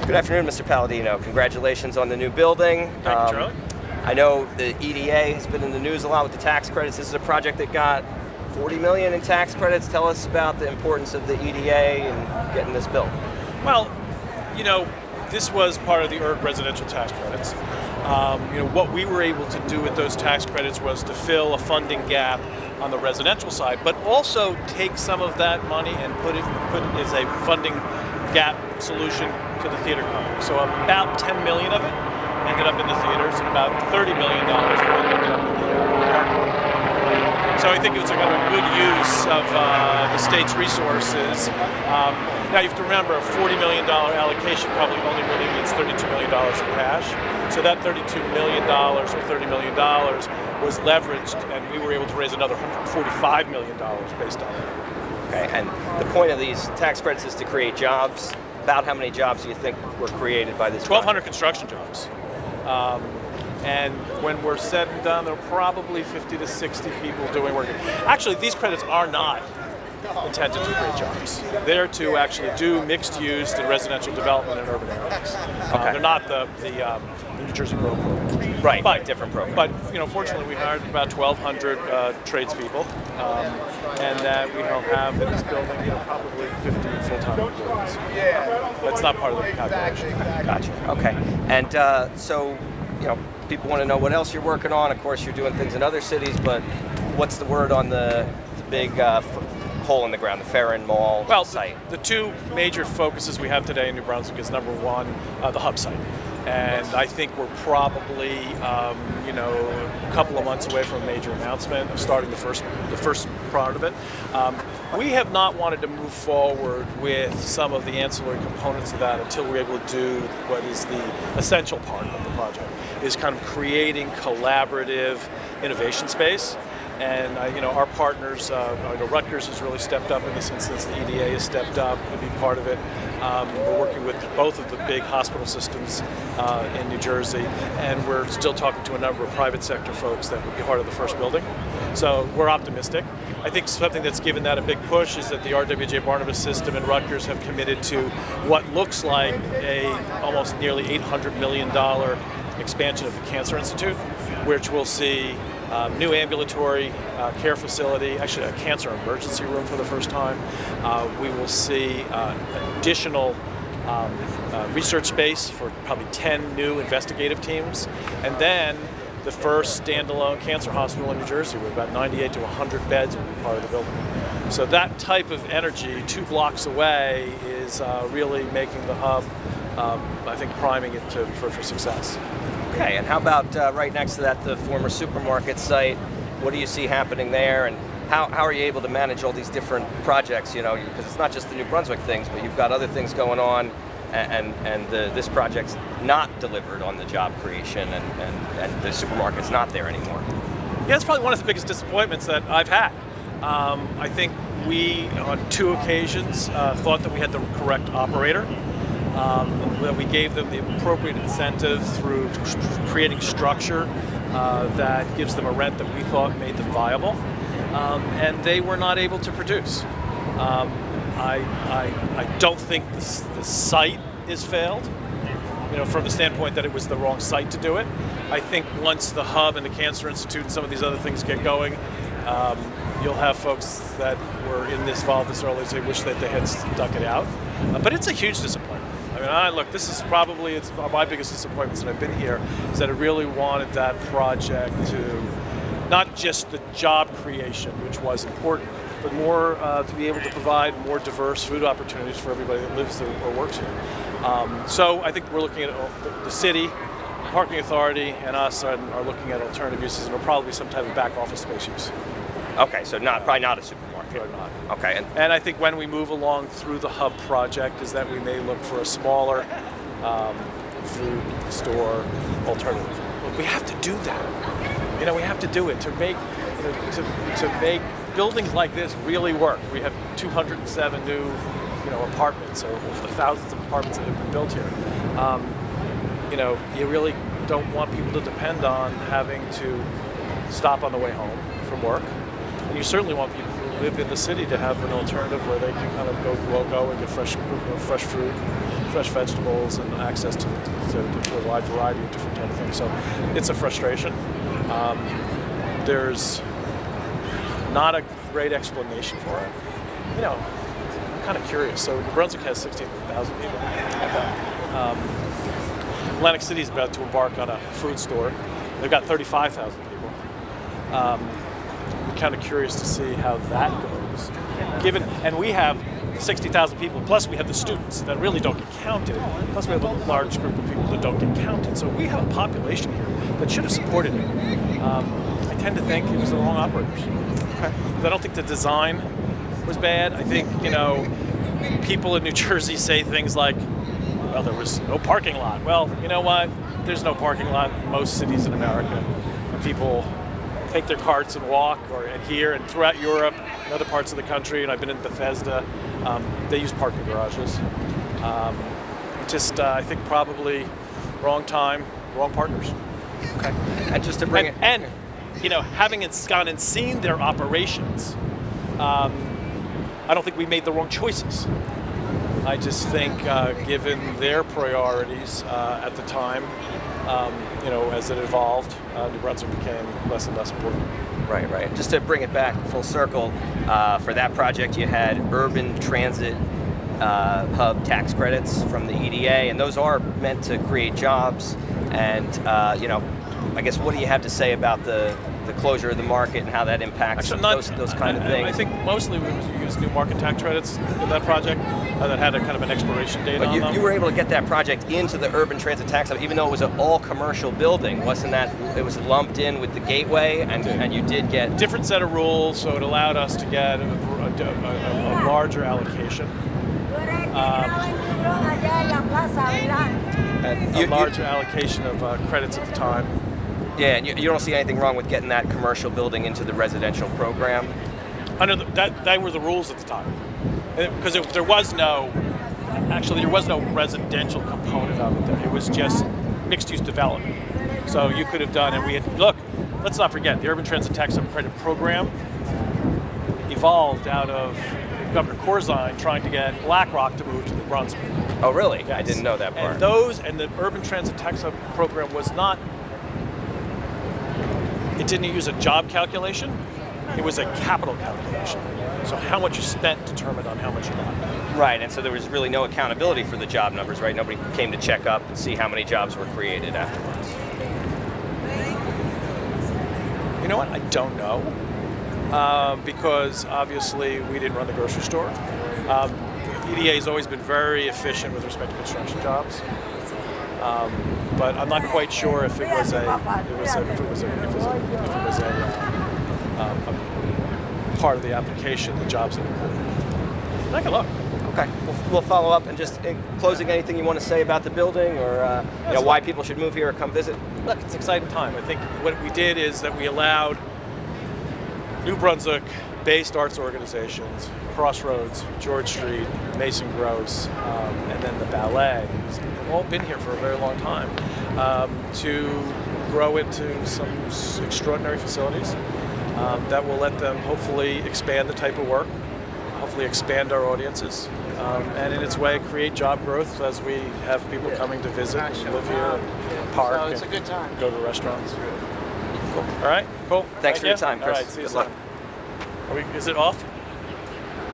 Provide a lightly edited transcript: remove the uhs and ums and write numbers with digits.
Good afternoon, Mr. Paladino. Congratulations on the new building. Thank you, Charlie. I know the EDA has been in the news a lot with the tax credits. This is a project that got $40 million in tax credits. Tell us about the importance of the EDA and getting this built. Well, you know, this was part of the ERG residential tax credits. You know, what we were able to do with those tax credits was to fill a funding gap on the residential side, but also take some of that money and put it as a funding gap solution to the theater complex. So about 10 million of it ended up in the theaters, and about $30 million ended up in the parking lot. So I think it was a kind of a good use of the state's resources. Now you have to remember, a $40 million allocation probably only really means $32 million in cash. So that $32 million or $30 million was leveraged, and we were able to raise another $145 million based on that. Okay, and the point of these tax credits is to create jobs. About how many jobs do you think were created by this 1,200 construction jobs. And when we're said and done, there are probably 50 to 60 people doing work. Actually, these credits are not intended to create jobs. They're to actually do mixed use and residential development in urban areas. Okay. They're not the New Jersey Growth Program. Right, but different program. But you know, fortunately, we hired about 1,200 tradespeople, and that we will have in this building, you know, probably 50 full-time employees. That's not part of the calculation. Gotcha. Okay, and so you know, people want to know what else you're working on. Of course, you're doing things in other cities, but what's the word on the big hole in the ground, the Farron Mall site? The two major focuses we have today in New Brunswick is number one, the hub site. And I think we're probably, you know, a couple of months away from a major announcement of starting the first part of it. We have not wanted to move forward with some of the ancillary components of that until we're able to do what is the essential part of the project, is kind of creating collaborative innovation space. And you know, our partners, Rutgers has really stepped up in this instance. The EDA has stepped up to be part of it. We're working with both of the big hospital systems in New Jersey, and we're still talking to a number of private sector folks that would be part of the first building. So we're optimistic. I think something that's given that a big push is that the RWJ Barnabas system and Rutgers have committed to what looks like a almost nearly $800 million expansion of the Cancer Institute, which will see new ambulatory care facility, actually a cancer emergency room for the first time. We will see additional research space for probably 10 new investigative teams, and then the first standalone cancer hospital in New Jersey with about 98 to 100 beds will be part of the building. So that type of energy 2 blocks away is really making the hub, I think, priming it for success. Okay, and how about right next to that, the former supermarket site? What do you see happening there, and how are you able to manage all these different projects? You know, because it's not just the New Brunswick things, but you've got other things going on, and this project's not delivered on the job creation, and the supermarket's not there anymore. Yeah, it's probably one of the biggest disappointments that I've had. I think we, on 2 occasions, thought that we had the correct operator. That we gave them the appropriate incentive through creating structure that gives them a rent that we thought made them viable, and they were not able to produce. I don't think the site is failed, you know, from the standpoint that it was the wrong site to do it. I think once the hub and the Cancer Institute and some of these other things get going, you'll have folks that were involved this early say wish that they had stuck it out. But it's a huge disappointment. I mean, look, this is probably, it's my biggest disappointment since I've been here, is that I really wanted that project to, not just the job creation, which was important, but more to be able to provide more diverse food opportunities for everybody that lives there or works here. So I think we're looking at the city, parking authority, and us are looking at alternative uses, and it'll probably be some type of back office space use. Okay, so probably not a supermarket. Or not. Okay. And I think when we move along through the hub project is that we may look for a smaller food store alternative. But we have to do that. You know, we have to do it to make to make buildings like this really work. We have 207 new, you know, apartments, or the thousands of apartments that have been built here. You know, you really don't want people to depend on having to stop on the way home from work. And you certainly want people live in the city to have an alternative where they can kind of go and get fresh fruit, fresh vegetables, and access to a wide variety of different type of things. So it's a frustration. There's not a great explanation for it. You know, I'm kind of curious. So New Brunswick has 16,000 people. Atlantic City is about to embark on a food store. They've got 35,000 people. I'm kind of curious to see how that goes. And we have 60,000 people, plus we have the students that really don't get counted, plus we have a large group of people that don't get counted. So we have a population here that should have supported it. I tend to think it was the wrong operators. I don't think the design was bad. I think, you know, people in New Jersey say things like, well, there was no parking lot. Well, you know what? There's no parking lot in most cities in America. And people take their carts and walk, and here and throughout Europe and other parts of the country, and I've been in Bethesda, they use parking garages. I think probably wrong time, wrong partners. Okay. And just to bring and you know, having gone and seen their operations, I don't think we made the wrong choices. I just think, given their priorities at the time, you know, as it evolved, New Brunswick became less and less important. Right, right. Just to bring it back full circle, for that project you had urban transit hub tax credits from the EDA, and those are meant to create jobs. And you know, I guess what do you have to say about the closure of the market and how that impacts those kind of things? I think mostly we used new market tax credits in that project that had a kind of an expiration date on them. You were able to get that project into the urban transit tax hub, even though it was an all-commercial building. Wasn't that, it was lumped in with the gateway, and you did get... Different set of rules, so it allowed us to get a larger allocation. A larger allocation of credits at the time. Yeah, and you don't see anything wrong with getting that commercial building into the residential program? Under that were the rules at the time, because there was no residential component of it. It was just mixed-use development. So you could have done, and we had, look, let's not forget, the Urban Transit Tax Credit Program evolved out of Governor Corzine trying to get BlackRock to move to New Brunswick. Oh, really? Yes. I didn't know that part. And the Urban Transit Tax Program was not, it didn't use a job calculation, it was a capital calculation. So how much you spent determined on how much you got. Right, and so there was really no accountability for the job numbers, right? Nobody came to check up and see how many jobs were created afterwards. You know what, I don't know. Because obviously we didn't run the grocery store. EDA has always been very efficient with respect to construction jobs. But I'm not quite sure if it was a part of the application, the jobs that included. I can look. Okay, we'll follow up. And just in closing, anything you want to say about the building, or you know, why people should move here or come visit? Look, it's an exciting time. I think what we did is that we allowed New Brunswick-based arts organizations, Crossroads, George Street, Mason Gross, and then the ballet, who've all been here for a very long time, to grow into some extraordinary facilities that will let them hopefully expand the type of work, hopefully expand our audiences, and in its way create job growth as we have people coming to visit and live here and park so it's a good time. Go to restaurants. Cool. All right, cool. Thanks for your time, Chris. All right, see you Good soon. luck. Is it off?